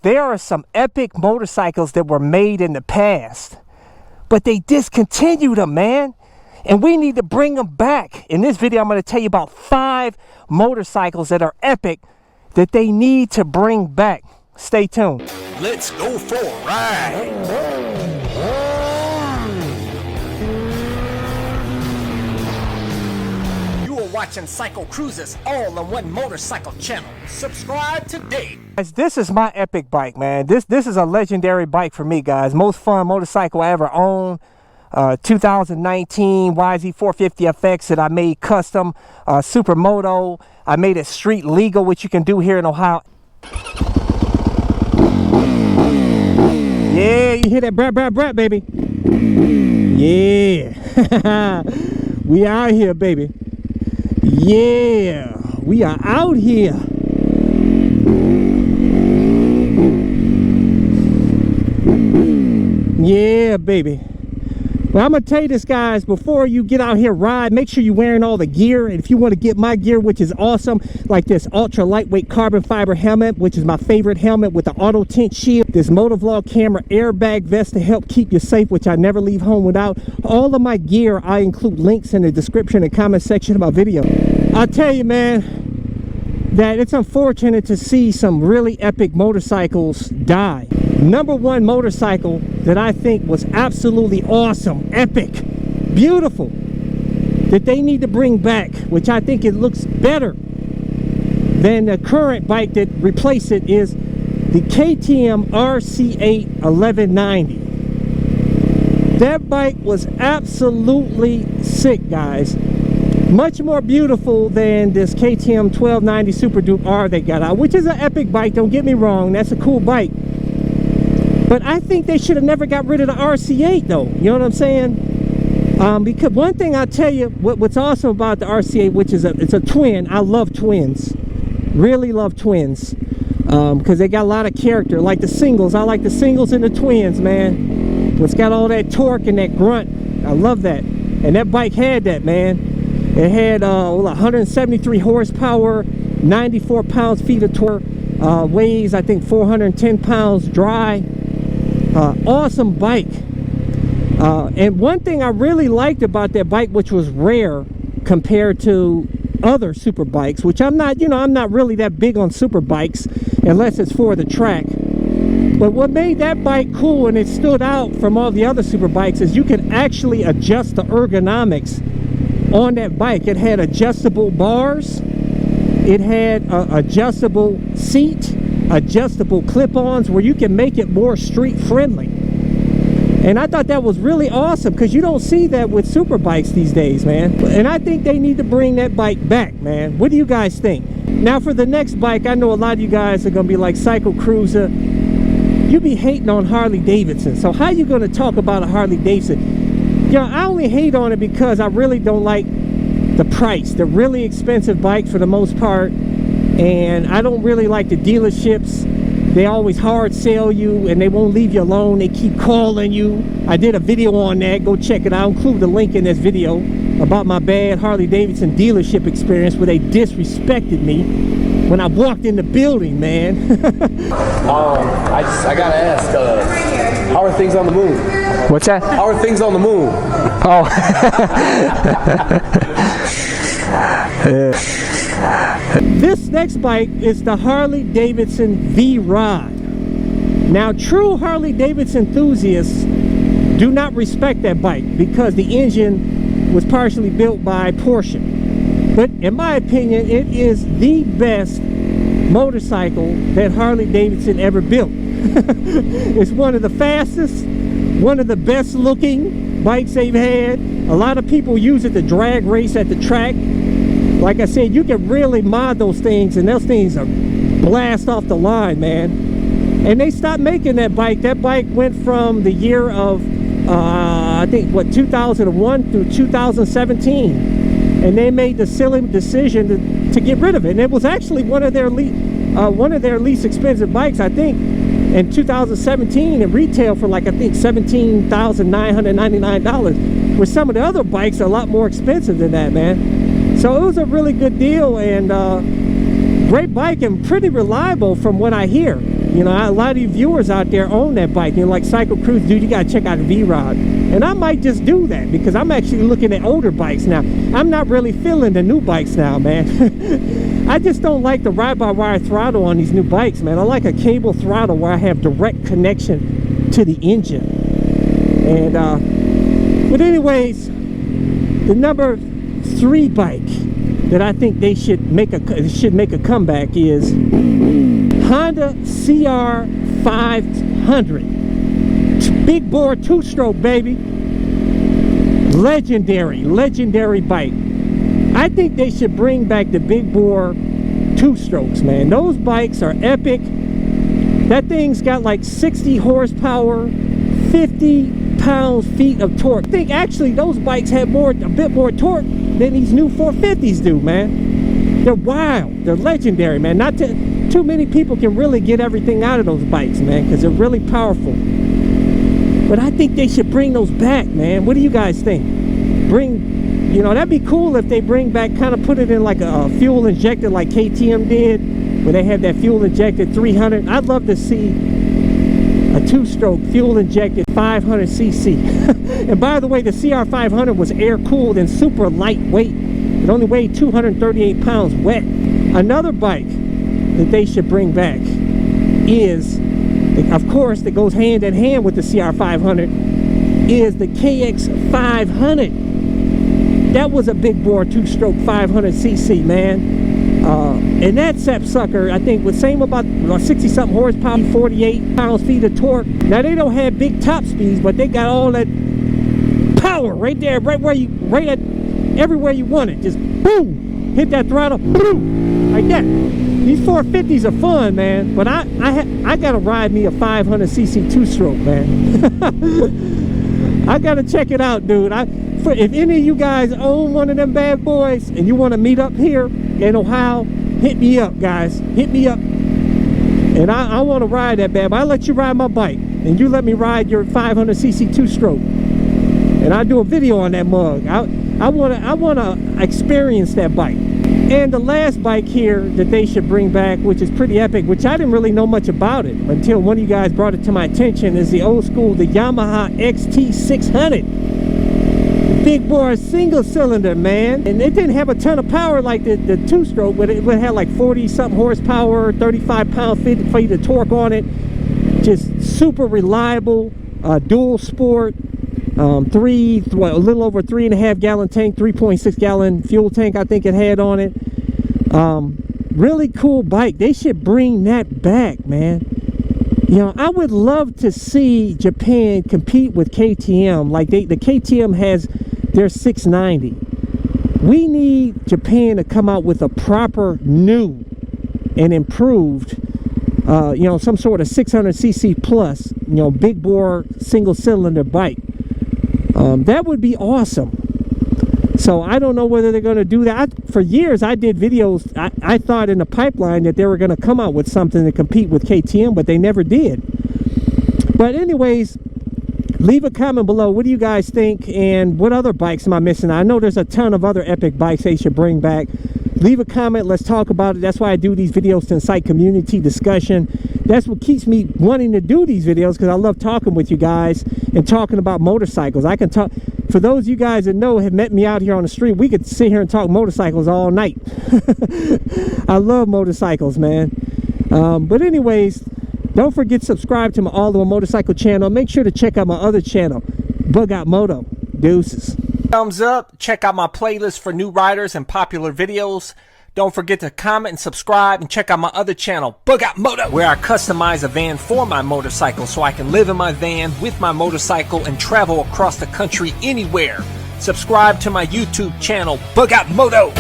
there are some epic motorcycles that were made in the past, but they discontinued them, man. And we need to bring them back. In this video, I'm going to tell you about 5 motorcycles that are epic that they need to bring back. Stay tuned. Let's go for a ride. You are watching Cycle Cruises all on one motorcycle channel. Subscribe today. Guys, this is my epic bike, man. This is a legendary bike for me, guys. Most fun motorcycle I ever owned. 2019 YZ450FX that I made custom. Supermoto. I made it street legal, which you can do here in Ohio. Yeah, you hear that brat, brat, brat, baby? Yeah. We out here, baby. Yeah, we are out here. Yeah, baby. Well, I'm going to tell you this, guys, before you get out here ride, make sure you're wearing all the gear. And if you want to get my gear, which is awesome, like this ultra lightweight carbon fiber helmet, which is my favorite helmet with the auto tint shield, this motovlog camera airbag vest to help keep you safe, which I never leave home without. All of my gear, I include links in the description and comment section of my video. I'll tell you, man, that it's unfortunate to see some really epic motorcycles die. Number one motorcycle that I think was absolutely awesome, epic, beautiful, that they need to bring back, which I think it looks better than the current bike that replaced it, is the KTM RC8 1190. That bike was absolutely sick, guys. Much more beautiful than this KTM 1290 Super Duke R they got out, which is an epic bike, don't get me wrong, that's a cool bike. But I think they should have never got rid of the RC8 though, you know what I'm saying? Because one thing I'll tell you, what's awesome about the RC8, which is it's a twin. I love twins, really love twins, because they got a lot of character, like the singles. I like the singles and the twins, man. It's got all that torque and that grunt. I love that. And that bike had that, man. It had 173 horsepower, 94 pounds-feet of torque, weighs I think 410 pounds dry. Awesome bike. And one thing I really liked about that bike, which was rare compared to other super bikes, which I'm not, you know, I'm not really that big on super bikes unless it's for the track. But what made that bike cool and it stood out from all the other super bikes is you could actually adjust the ergonomics on that bike. It had adjustable bars, it had adjustable seat, adjustable clip-ons where you can make it more street friendly. And I thought that was really awesome because you don't see that with super bikes these days, man. And I think they need to bring that bike back, man. What do you guys think? Now for the next bike, I know a lot of you guys are gonna be like, Cycle Cruiser, you be hating on Harley Davidson. So how you gonna talk about a Harley Davidson? You know, I only hate on it because I really don't like the price. They're really expensive bikes for the most part, and I don't really like the dealerships. They always hard sell you and they won't leave you alone. They keep calling you. I did a video on that, go check it out. I'll include the link in this video about my bad Harley Davidson dealership experience where they disrespected me when I walked in the building, man. I gotta ask, how are things on the moon? What's that? How are things on the moon? Oh. This next bike is the Harley Davidson VRod. Now, true Harley Davidson enthusiasts do not respect that bike because the engine was partially built by Porsche. But in my opinion, it is the best motorcycle that Harley Davidson ever built. It's one of the fastest, one of the best looking bikes they've had. A lot of people use it to drag race at the track. Like I said, you can really mod those things, and those things are blast off the line, man. And they stopped making that bike. That bike went from the year of I think what, 2001 through 2017, and they made the silly decision to get rid of it. And it was actually one of their least expensive bikes, I think, in 2017, and retail for like I think $17,999, where some of the other bikes are a lot more expensive than that, man. So it was a really good deal, and great bike and pretty reliable from what I hear. You know, a lot of you viewers out there own that bike. You're like, Cycle Cruise, dude, you gotta check out the VRod. And I might just do that because I'm actually looking at older bikes now. I'm not really feeling the new bikes now, man. I just don't like the ride-by-wire throttle on these new bikes, man. I like a cable throttle where I have direct connection to the engine. And but anyways, the number 3 bike that I think they should make a comeback is Honda CR500. Big bore 2-stroke, baby. Legendary bike. I think they should bring back the big bore 2-strokes, man. Those bikes are epic. That thing's got like 60 horsepower, 50 pound-feet of torque. I think actually those bikes have a bit more torque than these new 450s do, man. They're wild. They're legendary, man. Too many people can really get everything out of those bikes, man, because they're really powerful. But I think they should bring those back, man. What do you guys think? You know, that'd be cool if they bring back, kind of put it in like a fuel injected like KTM did, where they have that fuel injected 300. I'd love to see a 2-stroke fuel injected 500cc. And by the way, the CR500 was air cooled and super lightweight. It only weighed 238 pounds wet. Another bike that they should bring back is, of course, that goes hand in hand with the CR500, is the KX500. That was a big bore 2-stroke 500cc, man. And that sapsucker, I think, was same about 60-something horsepower, 48 pounds-feet of torque. Now, they don't have big top speeds, but they got all that power right there, right at everywhere you want it. Just boom, hit that throttle, boom, like that. These 450s are fun, man, but I gotta ride me a 500cc 2-stroke, man. I gotta check it out, dude. If any of you guys own one of them bad boys and you want to meet up here in Ohio, hit me up, guys. Hit me up. And I want to ride that bad boy. I'll let you ride my bike, and you let me ride your 500cc 2-stroke. And I'll do a video on that mug. I want to experience that bike. And the last bike here that they should bring back, which is pretty epic, which I didn't really know much about it until one of you guys brought it to my attention, is the old school, the Yamaha XT600. Big bore single cylinder, man. And it didn't have a ton of power like the 2-stroke, but it had like 40-something horsepower, 35 pound-feet of torque on it. Just super reliable, dual sport. A little over 3.5 gallon tank, 3.6 gallon fuel tank I think it had on it. Really cool bike. They should bring that back, man. You know, I would love to see Japan compete with KTM. Like the KTM has their 690. We need Japan to come out with a proper new and improved, you know, some sort of 600cc plus, you know, big bore single cylinder bike. That would be awesome. So I don't know whether they're going to do that. For years I did videos. I thought in the pipeline that they were going to come out with something to compete with KTM, but they never did. But anyways, leave a comment below. What do you guys think, and what other bikes am I missing? I know there's a ton of other epic bikes they should bring back. Leave a comment. Let's talk about it. That's why I do these videos, to incite community discussion. That's what keeps me wanting to do these videos, because I love talking with you guys and talking about motorcycles. I can talk. For those of you guys that know, have met me out here on the street, we could sit here and talk motorcycles all night. I love motorcycles, man. But anyways, don't forget to subscribe to my All in One Motorcycle channel. Make sure to check out my other channel, Bug Out Moto. Deuces. Thumbs up. Check out my playlist for new riders and popular videos. Don't forget to comment and subscribe, and check out my other channel, Bug Out Moto, where I customize a van for my motorcycle so I can live in my van with my motorcycle and travel across the country anywhere. Subscribe to my YouTube channel, Bug Out Moto.